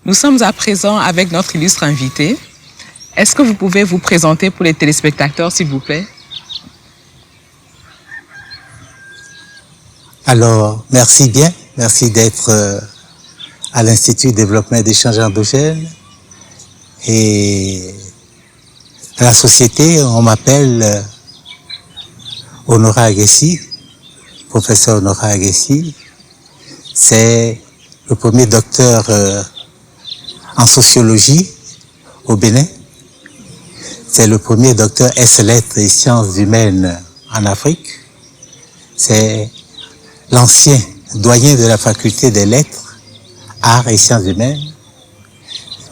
Nous sommes à présent avec notre illustre invité. Est-ce que vous pouvez vous présenter pour les téléspectateurs, s'il vous plaît? Alors, merci bien. Merci d'être à l'Institut de développement et d'échange endogène. Et à la société, on m'appelle Honoré Aguessi, professeur Honoré Aguessi. C'est le premier docteur en sociologie au Bénin. C'est le premier docteur S-lettres et sciences humaines en Afrique. C'est l'ancien doyen de la faculté des lettres, arts et sciences humaines.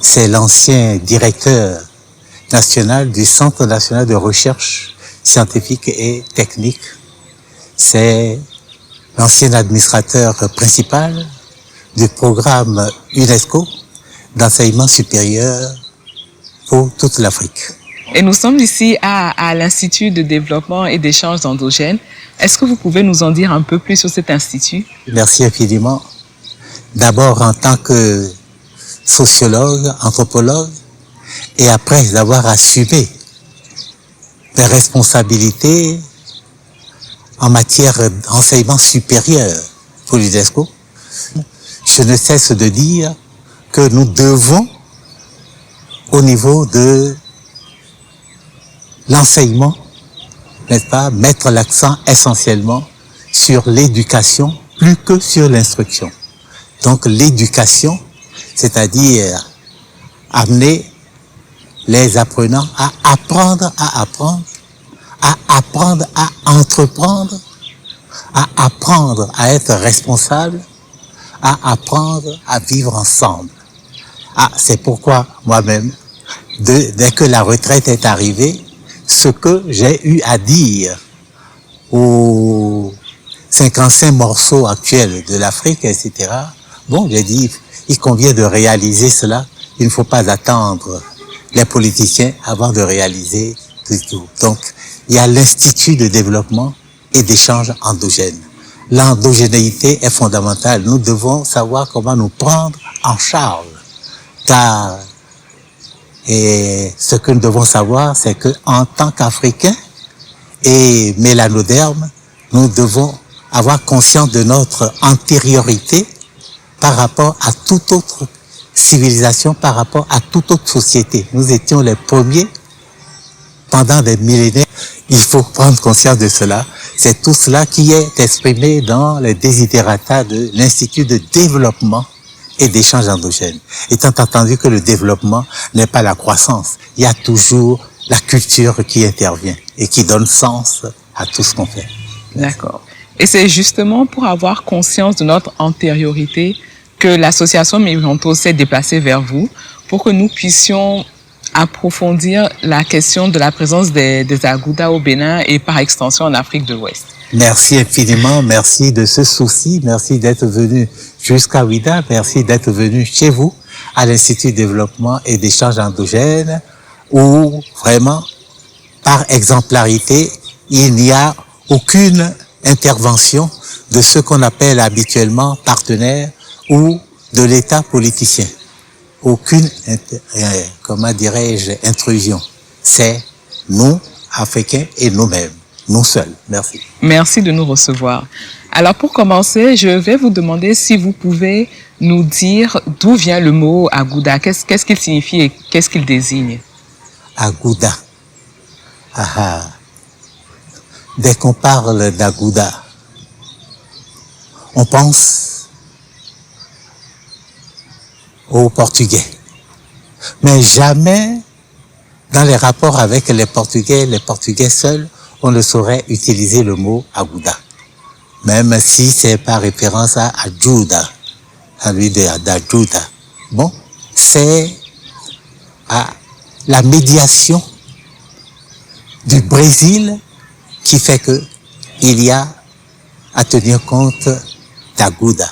C'est l'ancien directeur national du Centre national de recherche scientifique et technique. C'est l'ancien administrateur principal du programme UNESCO d'enseignement supérieur pour toute l'Afrique. Et nous sommes ici à l'Institut de développement et d'échange endogène. Est-ce que vous pouvez nous en dire un peu plus sur cet institut? Merci infiniment. D'abord en tant que sociologue, anthropologue, et après avoir assumé des responsabilités en matière d'enseignement supérieur pour l'UNESCO, je ne cesse de dire que nous devons, au niveau de l'enseignement, n'est-ce pas, mettre l'accent essentiellement sur l'éducation plus que sur l'instruction. Donc l'éducation, c'est-à-dire amener les apprenants à apprendre à apprendre, à apprendre à entreprendre, à apprendre à être responsable, à apprendre à vivre ensemble. C'est pourquoi moi-même, dès que la retraite est arrivée, ce que j'ai eu à dire aux 55 morceaux actuels de l'Afrique, etc., bon, j'ai dit, il convient de réaliser cela. Il ne faut pas attendre les politiciens avant de réaliser tout. Donc, il y a l'Institut de développement et d'échange endogène. L'endogénéité est fondamentale. Nous devons savoir comment nous prendre en charge. Car, et ce que nous devons savoir, c'est que en tant qu'Africains et mélanodermes, nous devons avoir conscience de notre antériorité par rapport à toute autre civilisation, par rapport à toute autre société. Nous étions les premiers pendant des millénaires. Il faut prendre conscience de cela. C'est tout cela qui est exprimé dans les desiderata de l'Institut de développement et d'échange endogène. Étant entendu que le développement n'est pas la croissance, il y a toujours la culture qui intervient et qui donne sens à tout ce qu'on fait. D'accord. Et c'est justement pour avoir conscience de notre antériorité que l'association Mironto s'est déplacée vers vous pour que nous puissions approfondir la question de la présence des Agouda au Bénin et par extension en Afrique de l'Ouest. Merci infiniment, merci de ce souci, merci d'être venu jusqu'à Ouidah, merci d'être venu chez vous à l'Institut de développement et d'échange endogène où vraiment, par exemplarité, il n'y a aucune intervention de ce qu'on appelle habituellement partenaires ou de l'État politicien. Aucune, comment dirais-je, intrusion. C'est nous, Africains, et nous-mêmes. Nous seuls. Merci. Merci de nous recevoir. Alors pour commencer, je vais vous demander si vous pouvez nous dire d'où vient le mot Agouda. Qu'est-ce qu'il signifie et qu'est-ce qu'il désigne? Agouda. Dès qu'on parle d'Agouda, on pense aux Portugais. Mais jamais dans les rapports avec les Portugais seuls, on ne saurait utiliser le mot Agouda. Même si c'est par référence à Ajuda, à lui d'Ajuda. Bon, c'est la médiation du Brésil qui fait que il y a à tenir compte d'Agouda.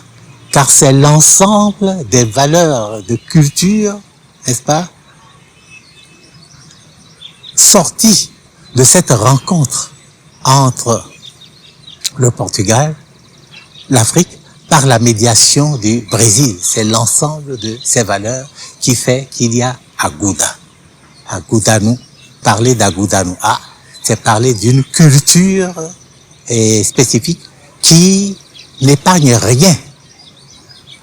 Car c'est l'ensemble des valeurs de culture, n'est-ce pas, sorties de cette rencontre entre le Portugal, l'Afrique, par la médiation du Brésil. C'est l'ensemble de ces valeurs qui fait qu'il y a Agouda. Agoudanou, parler d'Agoudanou. Ah, c'est parler d'une culture spécifique qui n'épargne rien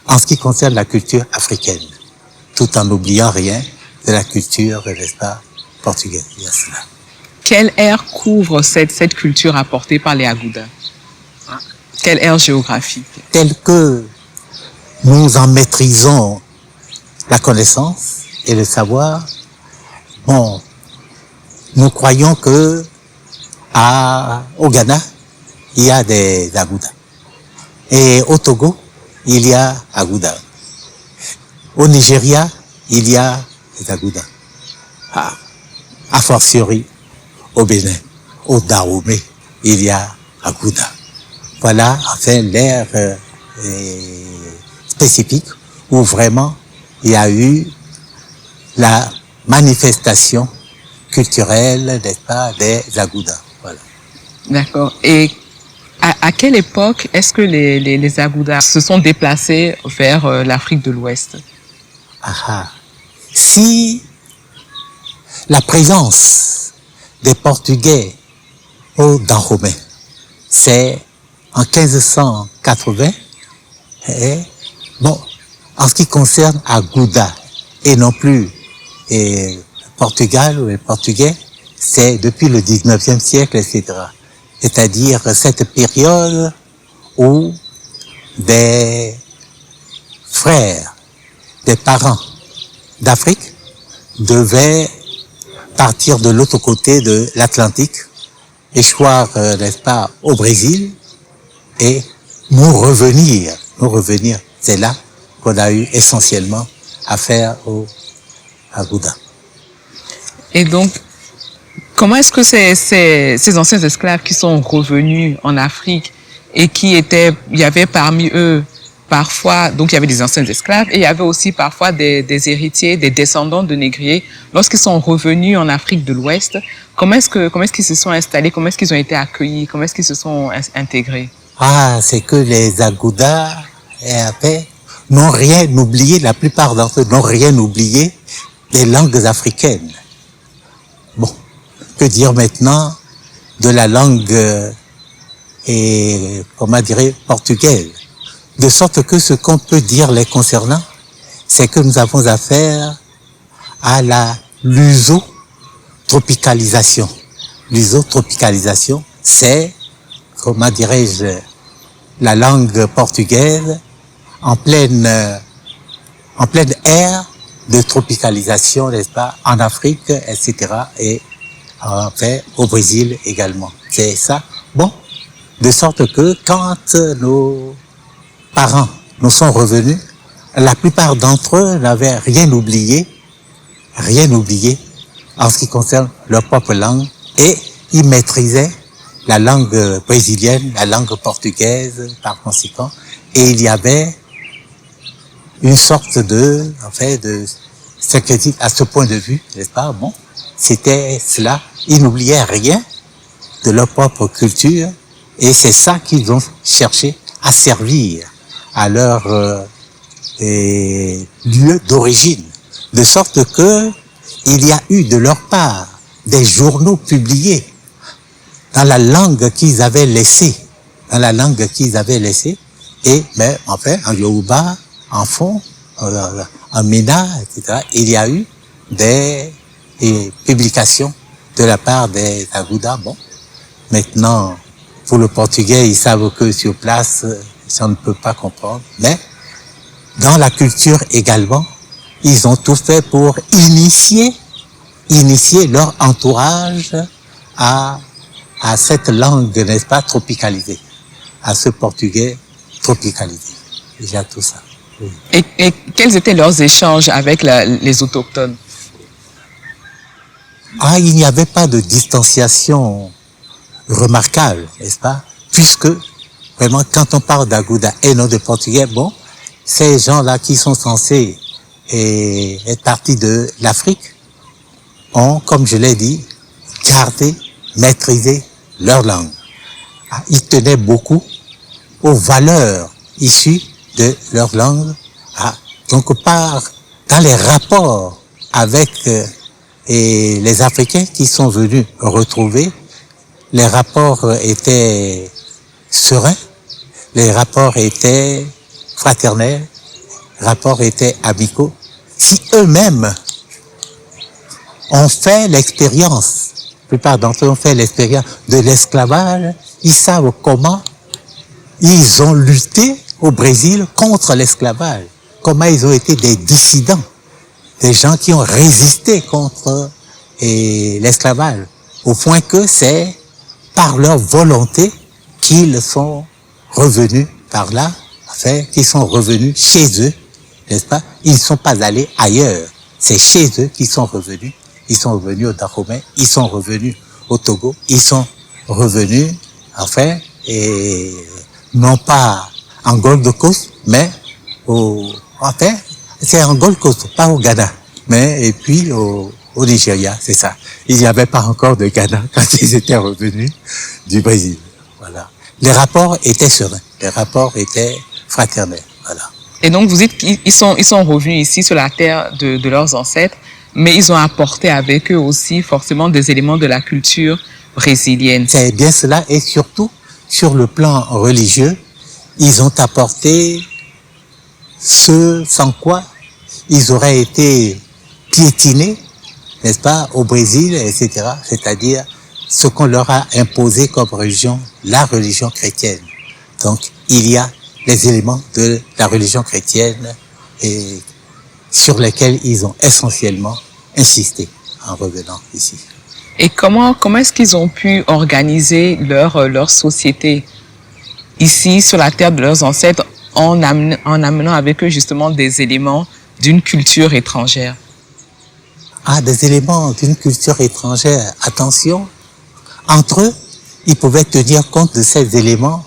en ce qui concerne la culture africaine, tout en n'oubliant rien de la culture, n'est-ce pas, portugaise. Il y a cela. Quelle aire couvre cette culture apportée par les Agouda? Quelle aire géographique? Tel que nous en maîtrisons la connaissance et le savoir, bon, nous croyons que au Ghana, il y a des Agouda. Et au Togo, il y a Agouda. Au Nigeria, il y a des Agouda. A fortiori, au Bénin, au Dahomey, il y a Agouda. Voilà, enfin, l'ère spécifique où vraiment il y a eu la manifestation culturelle, n'est-ce pas, des Agouda. Voilà. D'accord. Et à quelle époque est-ce que les Agouda se sont déplacés vers l'Afrique de l'Ouest? Si la présence des Portugais au Dahomey, c'est en 1580, bon, en ce qui concerne Agouda, et non plus Portugal ou les Portugais, c'est depuis le 19e siècle, etc. C'est-à-dire cette période où des frères, des parents d'Afrique devaient partir de l'autre côté de l'Atlantique, échoir, n'est-ce pas, au Brésil, et nous revenir. C'est là qu'on a eu essentiellement affaire au Agouda. Et donc, comment est-ce que ces anciens esclaves qui sont revenus en Afrique et il y avait parmi eux parfois, donc il y avait des anciens esclaves et il y avait aussi parfois des héritiers, des descendants de négriers, lorsqu'ils sont revenus en Afrique de l'Ouest, comment est-ce qu'ils se sont installés, comment est-ce qu'ils ont été accueillis, comment est-ce qu'ils se sont intégrés? C'est que les Agouda, n'ont rien oublié, la plupart d'entre eux n'ont rien oublié des langues africaines. Bon, que dire maintenant de la langue, portugaise? De sorte que ce qu'on peut dire les concernant, c'est que nous avons affaire à la lusotropicalisation. L'usotropicalisation, c'est, la langue portugaise en pleine ère de tropicalisation, n'est-ce pas, en Afrique, etc. Et enfin, au Brésil également. C'est ça. Bon, de sorte que quand nos parents nous sont revenus, la plupart d'entre eux n'avaient rien oublié en ce qui concerne leur propre langue, et ils maîtrisaient la langue brésilienne, la langue portugaise, par conséquent, et il y avait une sorte de syncrétisme à ce point de vue, n'est-ce pas? Bon, c'était cela. Ils n'oubliaient rien de leur propre culture, et c'est ça qu'ils ont cherché à servir à leur lieu d'origine, de sorte que il y a eu de leur part des journaux publiés dans la langue qu'ils avaient laissée, et mais enfin en Yoruba, en Fon, en Mina, etc. Il y a eu des publications de la part des Agouda. Bon, maintenant pour le portugais, ils savent que sur place, ça ne peut pas comprendre, mais dans la culture également, ils ont tout fait pour initier leur entourage à cette langue, n'est-ce pas, tropicalisée, à ce portugais tropicalisé. Il y a tout ça. Oui. Et quels étaient leurs échanges avec les autochtones? Il n'y avait pas de distanciation remarquable, n'est-ce pas? Puisque, vraiment, quand on parle d'Agouda et non de Portugais, bon, ces gens-là qui sont censés être partis de l'Afrique ont, comme je l'ai dit, gardé, maîtrisé leur langue. Ils tenaient beaucoup aux valeurs issus de leur langue. Donc dans les rapports avec et les Africains qui sont venus retrouver, les rapports étaient sereins, les rapports étaient fraternels, les rapports étaient amicaux. Si eux-mêmes ont fait l'expérience, la plupart d'entre eux ont fait l'expérience de l'esclavage, ils savent comment ils ont lutté au Brésil contre l'esclavage, comment ils ont été des dissidents, des gens qui ont résisté contre l'esclavage, au point que c'est par leur volonté qu'ils sont revenus par là, enfin, qu'ils sont revenus chez eux, n'est-ce pas? Ils ne sont pas allés ailleurs, c'est chez eux qu'ils sont revenus. Ils sont revenus au Dahomey, ils sont revenus au Togo, ils sont revenus, enfin, et non pas en Gold Coast, mais enfin, c'est en Gold Coast, pas au Ghana, mais et puis au Nigeria, c'est ça. Il n'y avait pas encore de Ghana quand ils étaient revenus du Brésil. Voilà. Les rapports étaient sereins, les rapports étaient fraternels. Voilà. Et donc vous dites qu'ils sont revenus ici sur la terre de leurs ancêtres, mais ils ont apporté avec eux aussi forcément des éléments de la culture brésilienne. C'est bien cela, et surtout sur le plan religieux, ils ont apporté ce sans quoi ils auraient été piétinés, n'est-ce pas, au Brésil, etc. C'est-à-dire ce qu'on leur a imposé comme religion, la religion chrétienne. Donc il y a les éléments de la religion chrétienne et sur lesquels ils ont essentiellement insisté en revenant ici. Et comment est-ce qu'ils ont pu organiser leur société ici sur la terre de leurs ancêtres en amenant avec eux justement des éléments d'une culture étrangère? Des éléments d'une culture étrangère. Attention, entre eux, ils pouvaient tenir compte de ces éléments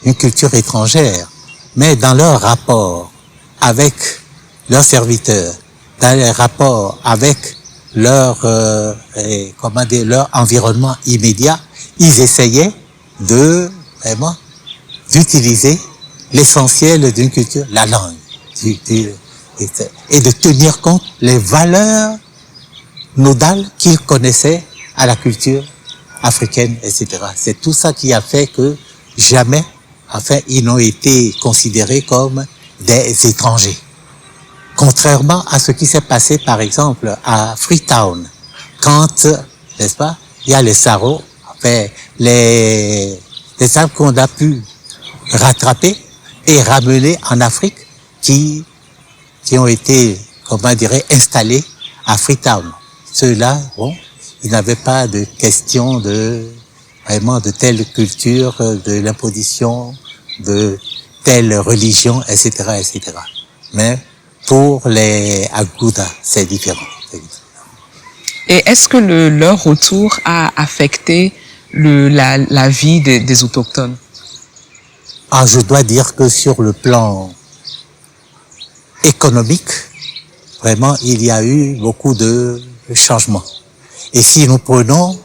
d'une culture étrangère, mais dans leur rapport avec leurs serviteurs, dans les rapports avec leur environnement immédiat, ils essayaient d'utiliser l'essentiel d'une culture, la langue, et de tenir compte les valeurs nodales qu'ils connaissaient à la culture africaine, etc. C'est tout ça qui a fait que jamais, ils n'ont été considérés comme des étrangers. Contrairement à ce qui s'est passé, par exemple, à Freetown, quand, n'est-ce pas, il y a les sarraux, les arbres qu'on a pu rattraper et ramener en Afrique, qui ont été, installés à Freetown. Ceux-là, ils n'avaient pas de question de telle culture, de l'imposition, de telle religion, etc., etc. Mais pour les Agouda, c'est différent. Et est-ce que leur retour a affecté la vie des autochtones? Je dois dire que sur le plan économique, vraiment, il y a eu beaucoup de changements. Et si nous prenons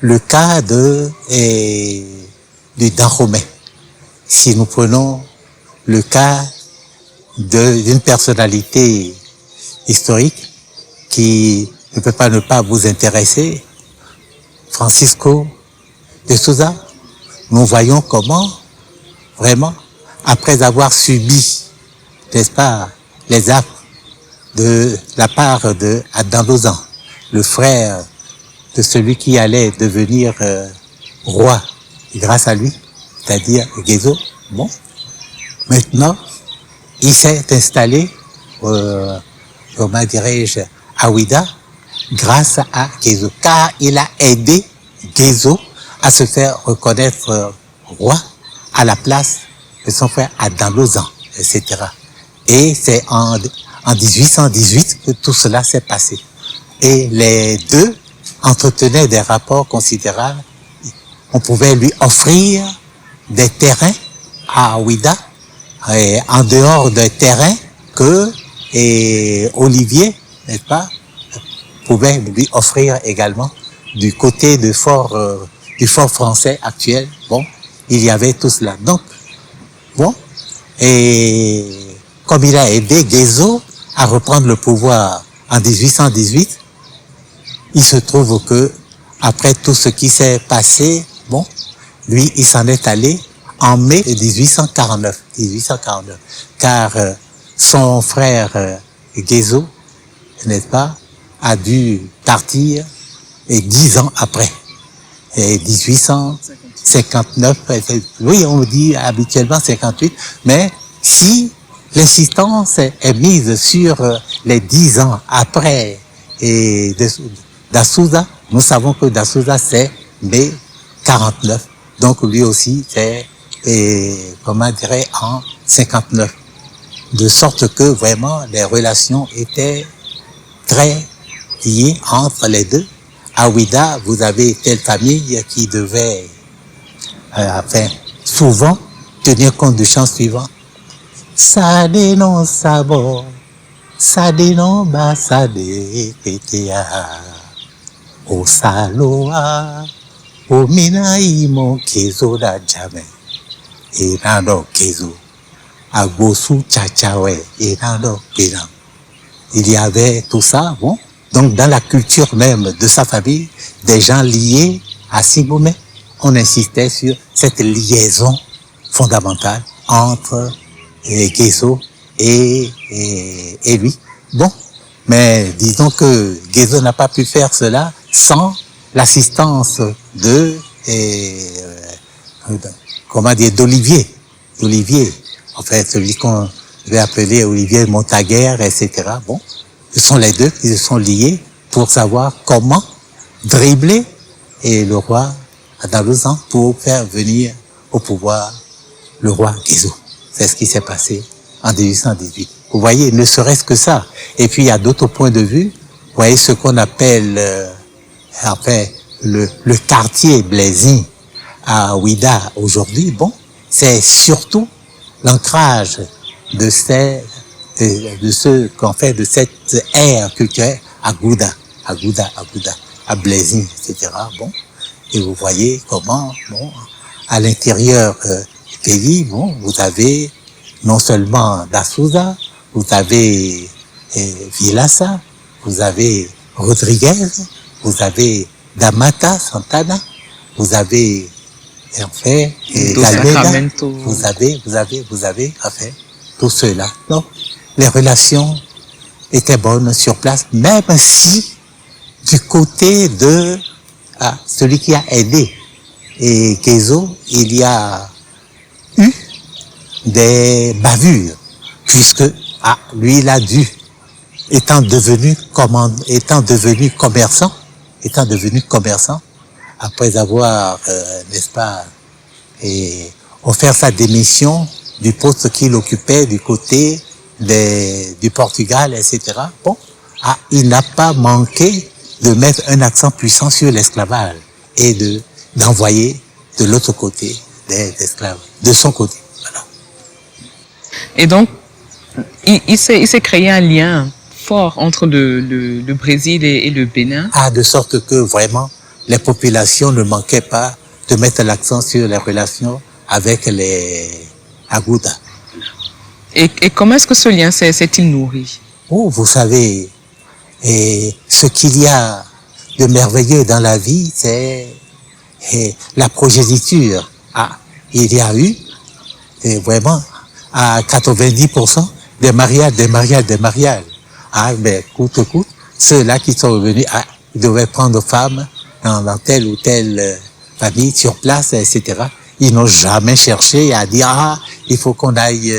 le cas du Dahomey, si nous prenons le cas d'une personnalité historique qui ne peut pas ne pas vous intéresser, Francisco de Souza, nous voyons comment, vraiment, après avoir subi, n'est-ce pas, les actes de la part de Adandozan, le frère de celui qui allait devenir roi grâce à lui, c'est-à-dire Gézo, maintenant, il s'est installé, à Ouida, grâce à Gézo, car il a aidé Gézo à se faire reconnaître roi à la place de son frère Adandozan, etc. Et c'est en 1818 que tout cela s'est passé. Et les deux entretenaient des rapports considérables. On pouvait lui offrir des terrains à Ouida, et en dehors des terrains que Olivier, n'est-ce pas, pouvait lui offrir également du côté du fort français actuel. Il y avait tout cela. Donc, Et comme il a aidé Guézo à reprendre le pouvoir en 1818, il se trouve que, après tout ce qui s'est passé, bon, lui, il s'en est allé en mai 1849, car son frère Guézo, n'est-ce pas, a dû partir 10 ans après, et 1859, oui, on dit habituellement 58, mais si l'insistance est mise sur les 10 ans après et d'Assouza, nous savons que d'Assouza c'est mai 49, donc lui aussi c'est, comment dirais, en 59, de sorte que vraiment les relations étaient très liées entre les deux. À Ouida, vous avez telle famille qui devait, enfin, souvent tenir compte du chant suivant. Sade non sabo, sade non ba sade petea, o saloa, o mina imo kezo da jame, e nando kezo, agbosu chachawe, e nando pena. Il y avait tout ça, bon. Donc, dans la culture même de sa famille, des gens liés à Sibomé, on insistait sur cette liaison fondamentale entre Guézo et lui. Bon, mais disons que Guézo n'a pas pu faire cela sans l'assistance de, comment dire, d'Olivier, en fait, celui qu'on vais appeler Olivier Montaguer, etc. Bon, ce sont les deux qui se sont liés pour savoir comment dribbler et le roi Adalouzan pour faire venir au pouvoir le roi Guézo. C'est ce qui s'est passé en 1818. Vous voyez, ne serait-ce que ça. Et puis, il y a d'autres points de vue. Vous voyez ce qu'on appelle, enfin, le quartier Blaisine à Ouida aujourd'hui. Bon, c'est surtout l'ancrage de ce qu'on fait de cette ère culturelle à Gouda, à Blaisine, etc. Bon, et vous voyez comment, bon, à l'intérieur du pays, bon, vous avez non seulement Dassouza, vous avez Vilassa, vous avez Rodriguez, vous avez Damata, Santana, vous avez en fait Galveda, vous avez en fait tout cela. Donc, les relations étaient bonnes sur place, même si du côté de celui qui a aidé et Guézo, il y a eu des bavures, puisque lui il a dû, étant devenu commerçant, après avoir, n'est-ce pas, offert sa démission du poste qu'il occupait du côté du Portugal, etc. Bon, il n'a pas manqué de mettre un accent puissant sur l'esclavage et d'envoyer de l'autre côté des esclaves, de son côté. Voilà. Et donc, il s'est créé un lien fort entre le Brésil et le Bénin. De sorte que vraiment, les populations ne manquaient pas de mettre l'accent sur les relations avec les Agouda. Et comment est-ce que ce lien s'est-il nourri? Oh, vous savez, ce qu'il y a de merveilleux dans la vie, c'est la progéniture. Il y a eu, vraiment, à 90% des mariages. Mais coûte, ceux-là qui sont revenus, ils devaient prendre femme dans telle ou telle famille sur place, etc. Ils n'ont jamais cherché à dire, il faut qu'on aille,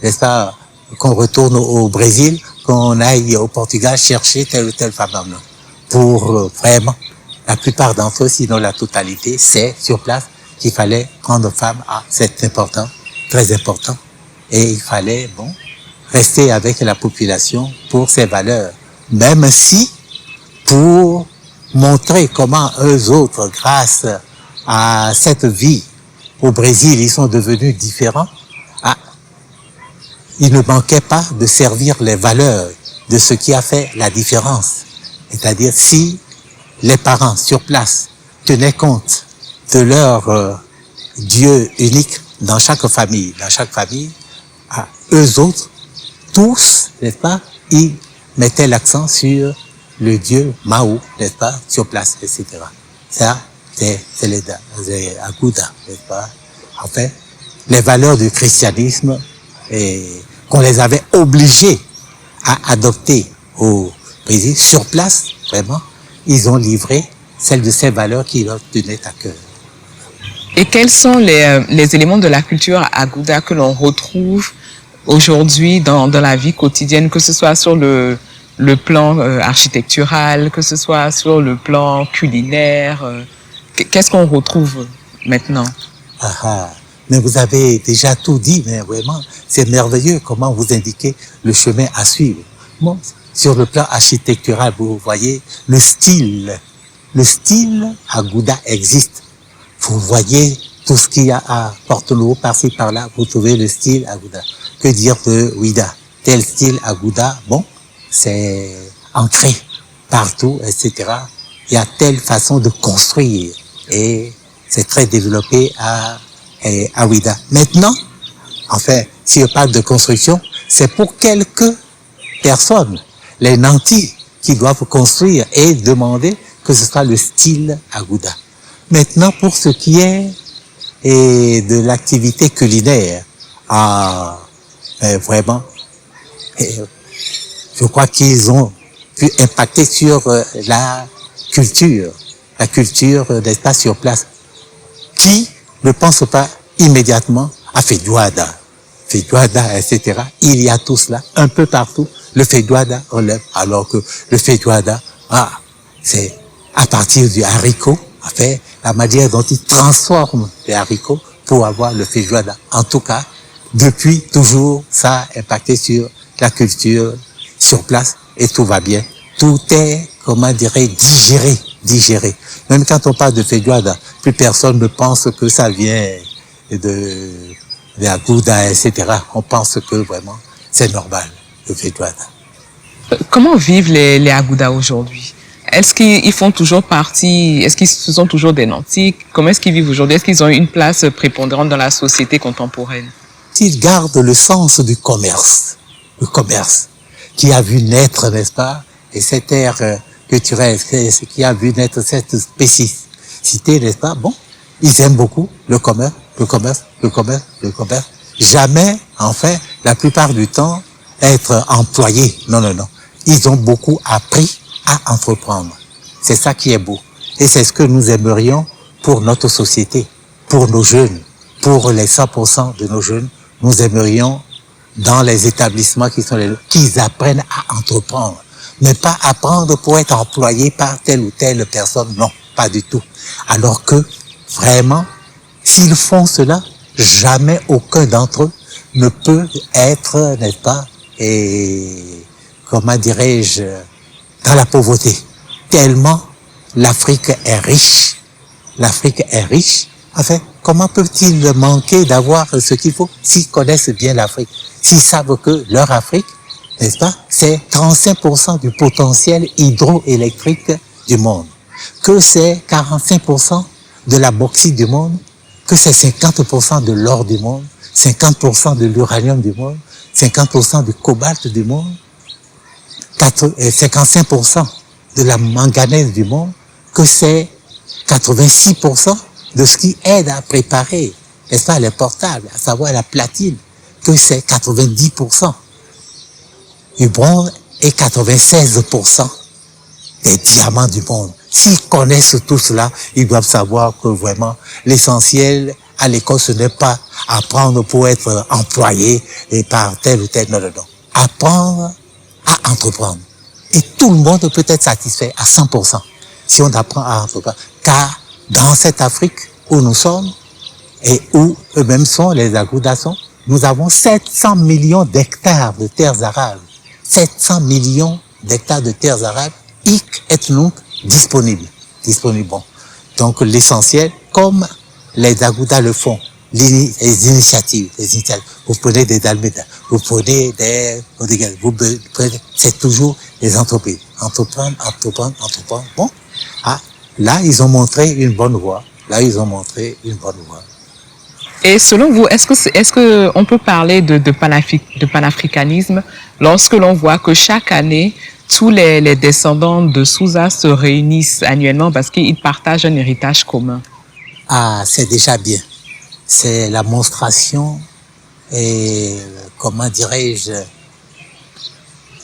n'est-ce pas, qu'on retourne au Brésil, qu'on aille au Portugal chercher telle ou telle femme. Non. Pour vraiment, la plupart d'entre eux, sinon la totalité, c'est sur place qu'il fallait prendre femme. C'est important, très important. Et il fallait, bon, rester avec la population pour ses valeurs. Même si, pour montrer comment eux autres, grâce à cette vie au Brésil, ils sont devenus différents, il ne manquait pas de servir les valeurs de ce qui a fait la différence. C'est-à-dire, si les parents sur place tenaient compte de leur Dieu unique dans chaque famille, eux autres, tous, n'est-ce pas, ils mettaient l'accent sur le dieu Mao, n'est-ce pas, sur place, etc. Ça, c'est les Agouda, n'est-ce pas. En fait, les valeurs du christianisme qu'on les avait obligés à adopter au Brésil, sur place, vraiment, ils ont livré celles de ces valeurs qui leur tenaient à cœur. Et quels sont les éléments de la culture Agouda que l'on retrouve aujourd'hui dans la vie quotidienne, que ce soit sur le plan architectural, que ce soit sur le plan culinaire, qu'est-ce qu'on retrouve maintenant? Mais vous avez déjà tout dit, mais vraiment, c'est merveilleux comment vous indiquez le chemin à suivre. Bon, sur le plan architectural, vous voyez, le style Agouda existe. Vous voyez tout ce qu'il y a à Porto-Novo, par-ci, par-là, vous trouvez le style Agouda. Que dire de Ouida? Tel style Agouda, bon, c'est ancré partout, etc. Il y a telle façon de construire et c'est très développé à Ouida. Maintenant, enfin, si je parle de construction, c'est pour quelques personnes, les nantis, qui doivent construire et demander que ce soit le style Agouda. Maintenant, pour ce qui est de l'activité culinaire, vraiment, je crois qu'ils ont pu impacter sur la culture, n'est-ce pas, sur place. Qui ne pense pas immédiatement à Feijoada, etc. Il y a tout cela, un peu partout. Le Feijoada, on l'aime, alors que le Feijoada, c'est à partir du haricot, en fait, la manière dont ils transforment les haricots pour avoir le Feijoada. En tout cas, depuis toujours, ça a impacté sur la culture sur place et tout va bien. Tout est, comment dirais, digéré. Même quand on parle de Feijoada, plus personne ne pense que ça vient de Agouda, etc. On pense que vraiment, c'est normal, le Feijoada. Comment vivent les Agouda aujourd'hui? Est-ce qu'ils font toujours partie, est-ce qu'ils sont toujours des nantis? Comment est-ce qu'ils vivent aujourd'hui? Est-ce qu'ils ont une place prépondérante dans la société contemporaine? Ils gardent le sens du commerce, qui a vu naître, n'est-ce pas, et cette ère culturelle, qui a vu naître cette spécificité, n'est-ce pas. Bon, ils aiment beaucoup le commerce. Jamais, enfin, la plupart du temps, être employés. Non. Ils ont beaucoup appris à entreprendre. C'est ça qui est beau. Et c'est ce que nous aimerions pour notre société, pour nos jeunes, pour les 100% de nos jeunes. Nous aimerions, dans les établissements qu'ils apprennent à entreprendre. Mais pas apprendre pour être employé par telle ou telle personne. Non, pas du tout. Alors que, vraiment, s'ils font cela, jamais aucun d'entre eux ne peut être, n'est-ce pas, comment dirais-je, dans la pauvreté. Tellement l'Afrique est riche. Enfin, comment peuvent-ils manquer d'avoir ce qu'il faut s'ils connaissent bien l'Afrique, s'ils savent que leur Afrique, n'est-ce pas, c'est 35% du potentiel hydroélectrique du monde, que c'est 45% de la bauxite du monde, que c'est 50% de l'or du monde, 50% de l'uranium du monde, 50% du cobalt du monde, 55% de la manganèse du monde, que c'est 86% de ce qui aide à préparer, n'est-ce pas, les portables, à savoir la platine, que c'est 90% du bronze et 96% des diamants du monde. S'ils connaissent tout cela, ils doivent savoir que vraiment l'essentiel à l'école, ce n'est pas apprendre pour être employé et par tel ou tel, non. Apprendre à entreprendre. Et tout le monde peut être satisfait à 100% si on apprend à entreprendre. Car dans cette Afrique où nous sommes et où eux-mêmes sont, les Agouda sont, nous avons 700 millions d'hectares de terres arables. 700 millions d'hectares de terres arables, hic et nunc, disponibles. Bon. Donc l'essentiel, comme les Agouda le font, les initiatives. Vous prenez des Dalméda, vous prenez c'est toujours les entreprises. Entreprendre. Bon, là, ils ont montré une bonne voie. Et selon vous, est-ce que on peut parler de panafricanisme lorsque l'on voit que chaque année, tous les descendants de Sousa se réunissent annuellement parce qu'ils partagent un héritage commun? Ah, c'est déjà bien. C'est la monstration et, comment dirais-je,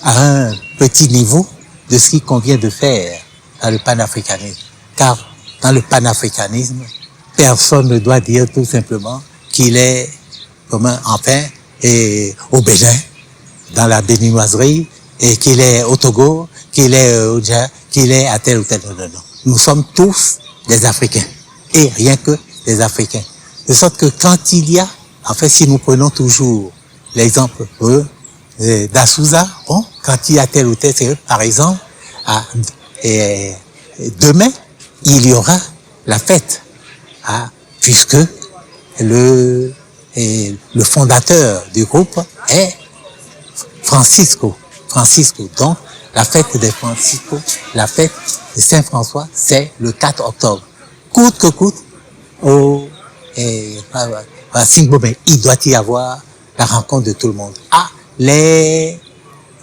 à un petit niveau de ce qu'il convient de faire dans le panafricanisme. Car dans le panafricanisme, personne ne doit dire tout simplement qu'il est enfin au Bénin, dans la béninoiserie, et qu'il est au Togo, qu'il est au Dja, qu'il est à tel ou tel. Non. Nous sommes tous des Africains, et rien que des Africains. De sorte que quand il y a, en fait, si nous prenons toujours l'exemple d'Assouza, bon, quand il y a tel ou tel, par exemple, demain, il y aura la fête, puisque le fondateur du groupe est Francisco. Donc, la fête de Francisco, la fête de Saint-François, c'est le 4 octobre. Coûte que coûte, à Singomé, il doit y avoir la rencontre de tout le monde. Les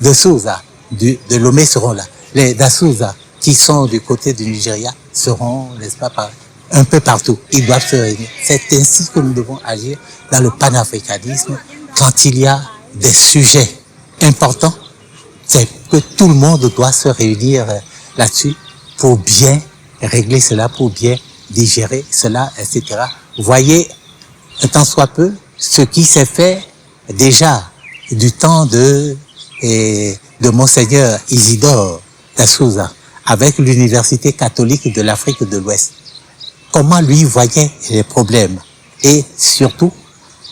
de Sousa, de Lomé seront là. Les d'Assouza, qui sont du côté du Nigeria, seront, n'est-ce pas, un peu partout. Ils doivent se réunir. C'est ainsi que nous devons agir dans le panafricanisme. Quand il y a des sujets importants, c'est que tout le monde doit se réunir là-dessus pour bien régler cela, pour bien digérer cela, etc. Vous voyez, un tant soit peu, ce qui s'est fait déjà du temps de Monseigneur Isidore d'Assouza avec l'Université catholique de l'Afrique de l'Ouest. Comment lui voyait les problèmes, et surtout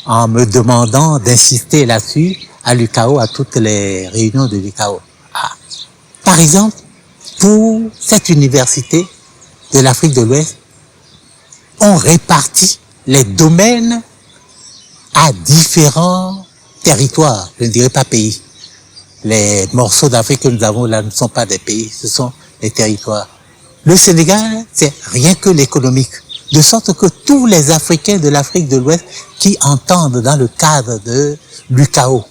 en me demandant d'insister là-dessus à l'UCAO, à toutes les réunions de l'UCAO. Par exemple, pour cette université de l'Afrique de l'Ouest, on répartit les domaines à différents territoires, je ne dirais pas pays. Les morceaux d'Afrique que nous avons là ne sont pas des pays, ce sont des territoires. Le Sénégal, c'est rien que l'économique. De sorte que tous les Africains de l'Afrique de l'Ouest qui entendent dans le cadre de l'UCAO,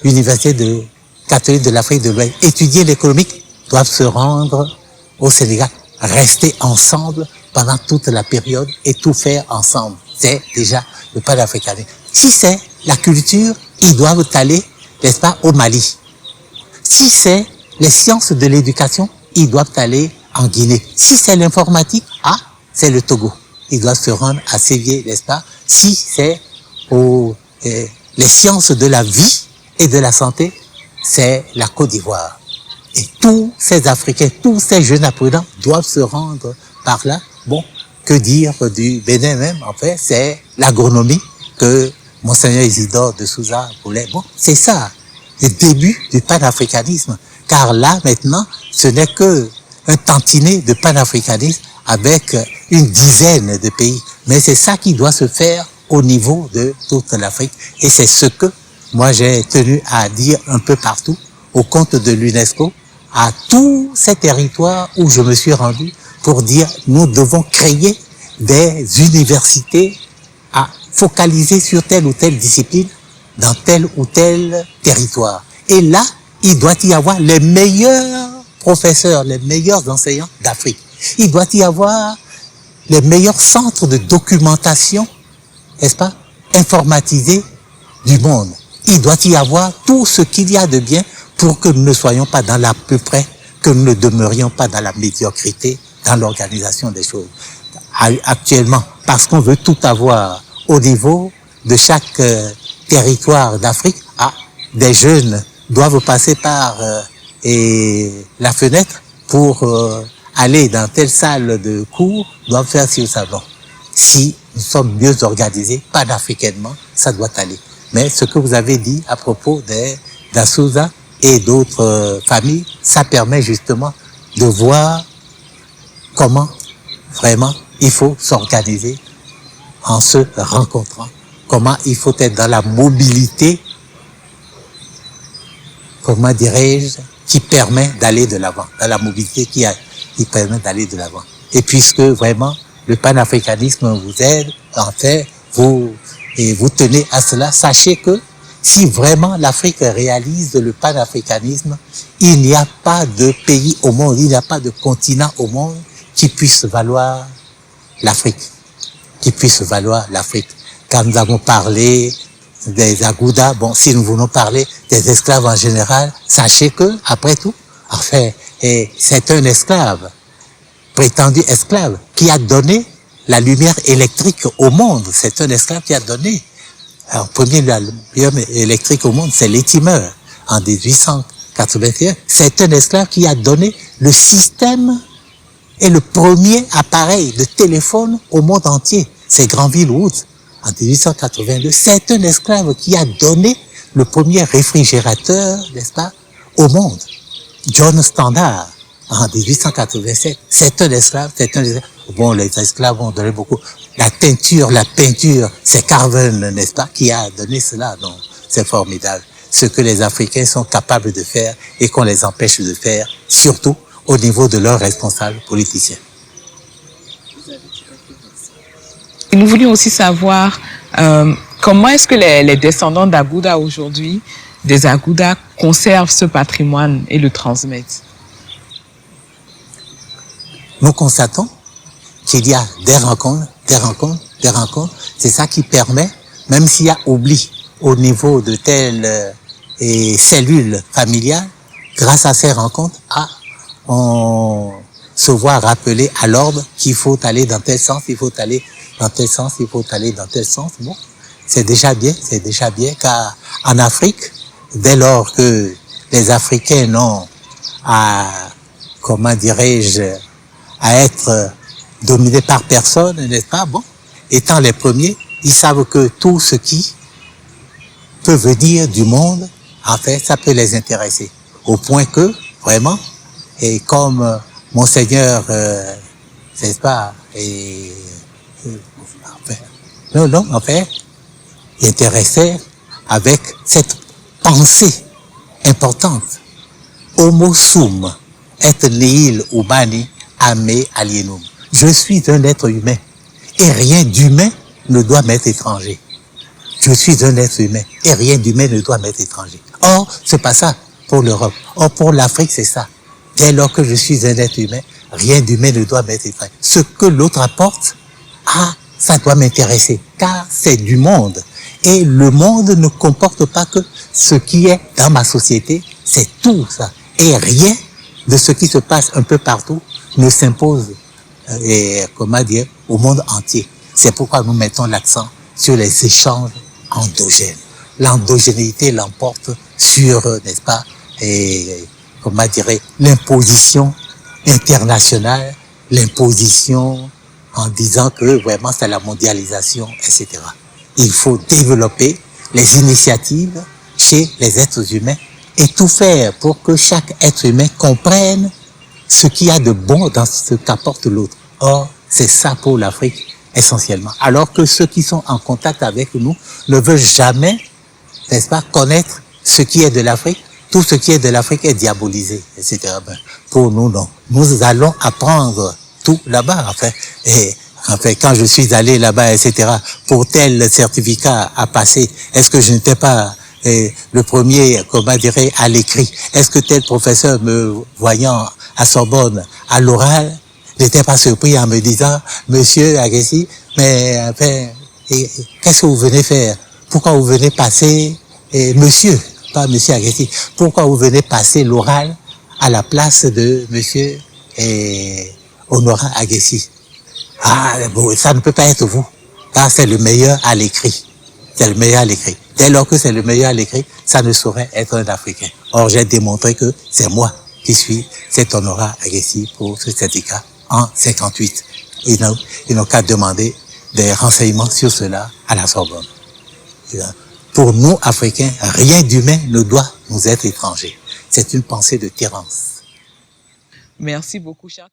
l'Université catholique de l'Afrique de l'Ouest, étudier l'économique, doivent se rendre au Sénégal, rester ensemble pendant toute la période et tout faire ensemble. C'est déjà le panafricanisme. Si c'est la culture, ils doivent aller, n'est-ce pas, au Mali. Si c'est les sciences de l'éducation, ils doivent aller en Guinée. Si c'est l'informatique, c'est le Togo. Ils doivent se rendre à Séville, n'est-ce pas? Si c'est les sciences de la vie et de la santé, c'est la Côte d'Ivoire. Et tous ces Africains, tous ces jeunes apprenants doivent se rendre par là. Bon, que dire du Bénin même? En fait, c'est l'agronomie que Monseigneur Isidore de Sousa voulait. Bon, c'est ça, le début du panafricanisme. Car là, maintenant, ce n'est que un tantinet de panafricanisme avec une dizaine de pays. Mais c'est ça qui doit se faire au niveau de toute l'Afrique. Et c'est ce que moi j'ai tenu à dire un peu partout, au compte de l'UNESCO, à tous ces territoires où je me suis rendu pour dire nous devons créer des universités à focaliser sur telle ou telle discipline dans tel ou tel territoire. Et là, il doit y avoir les meilleurs professeurs, les meilleurs enseignants d'Afrique. Il doit y avoir les meilleurs centres de documentation, n'est-ce pas, informatisés du monde. Il doit y avoir tout ce qu'il y a de bien pour que nous ne soyons pas dans l'à peu près, que nous ne demeurions pas dans la médiocrité, dans l'organisation des choses. Actuellement, parce qu'on veut tout avoir au niveau de chaque territoire d'Afrique, des jeunes doivent passer par la fenêtre pour aller dans telle salle de cours, doivent faire ci ou ça. Non. Si nous sommes mieux organisés, panafricainement, ça doit aller. Mais ce que vous avez dit à propos d'Assouza et d'autres familles, ça permet justement de voir comment vraiment il faut s'organiser en se rencontrant, comment il faut être dans la mobilité, comment dirais-je, qui permet d'aller de l'avant, dans la mobilité qui permet d'aller de l'avant. Et puisque vraiment le panafricanisme vous aide, en fait, vous et vous tenez à cela, sachez que si vraiment l'Afrique réalise le panafricanisme, il n'y a pas de pays au monde, il n'y a pas de continent au monde qui puisse valoir l'Afrique, Quand nous avons parlé des Agoudas, bon, si nous voulons parler des esclaves en général, sachez que, après tout, enfin, c'est un esclave, prétendu esclave, qui a donné la lumière électrique au monde. C'est un esclave qui a donné. Alors, premier la lumière électrique au monde, c'est l'étimeur, en 1881. C'est un esclave qui a donné le système et le premier appareil de téléphone au monde entier. C'est Granville Woods, en 1882. C'est un esclave qui a donné le premier réfrigérateur, n'est-ce pas, au monde. John Standard, en 1887. C'est un esclave. Bon, les esclaves ont donné beaucoup. La peinture, c'est Carver, n'est-ce pas, qui a donné cela. Donc, c'est formidable. Ce que les Africains sont capables de faire et qu'on les empêche de faire, surtout au niveau de leurs responsables politiciens. Et nous voulions aussi savoir comment est-ce que les descendants d'Agouda aujourd'hui, des Agouda, conservent ce patrimoine et le transmettent. Nous constatons qu'il y a des rencontres. C'est ça qui permet, même s'il y a oubli au niveau de telles cellules familiales, grâce à ces rencontres, on se voit rappeler à l'ordre qu'il faut aller dans tel sens, il faut aller dans tel sens. Bon, c'est déjà bien, car en Afrique, dès lors que les Africains n'ont à être dominés par personne, n'est-ce pas? Bon, étant les premiers, ils savent que tout ce qui peut venir du monde, en fait, ça peut les intéresser. Au point que, vraiment, et comme Monseigneur, n'est-ce pas, en fait, il intéressait avec cette pensée importante. Homo sum et nihil humani ame alienum. Je suis un être humain et rien d'humain ne doit m'être étranger. Je suis un être humain et rien d'humain ne doit m'être étranger. Or, c'est pas ça pour l'Europe. Or, pour l'Afrique, c'est ça. Dès lors que je suis un être humain, rien d'humain ne doit m'être étranger. Ce que l'autre apporte, ça doit m'intéresser, car c'est du monde. Et le monde ne comporte pas que ce qui est dans ma société, c'est tout ça. Et rien de ce qui se passe un peu partout ne s'impose, au monde entier. C'est pourquoi nous mettons l'accent sur les échanges endogènes. L'endogénéité l'emporte sur, n'est-ce pas, l'imposition internationale, l'imposition en disant que vraiment c'est la mondialisation, etc. Il faut développer les initiatives chez les êtres humains et tout faire pour que chaque être humain comprenne ce qu'il y a de bon dans ce qu'apporte l'autre. Or, c'est ça pour l'Afrique essentiellement. Alors que ceux qui sont en contact avec nous ne veulent jamais, n'est-ce pas, connaître ce qui est de l'Afrique. Tout ce qui est de l'Afrique est diabolisé, etc. Ben, pour nous, non. Nous allons apprendre tout là-bas. Enfin, quand je suis allé là-bas, etc., pour tel certificat à passer, est-ce que je n'étais pas le premier, à l'écrit? Est-ce que tel professeur, me voyant à Sorbonne, à l'oral, n'était pas surpris en me disant, Monsieur Agassi, mais enfin, qu'est-ce que vous venez faire? Pourquoi vous venez passer, Monsieur, pas Monsieur Agassi, pourquoi vous venez passer l'oral à la place de Monsieur Honorat Agassi? Bon, ça ne peut pas être vous, car c'est le meilleur à l'écrit. Dès lors que c'est le meilleur à l'écrit, ça ne saurait être un Africain. Or, j'ai démontré que c'est moi qui suis cet Honorat Agassi pour ce syndicat en 58. Ils n'ont qu'à demander des renseignements sur cela à la Sorbonne. Pour nous, Africains, rien d'humain ne doit nous être étranger. C'est une pensée de Terence. Merci beaucoup, cher.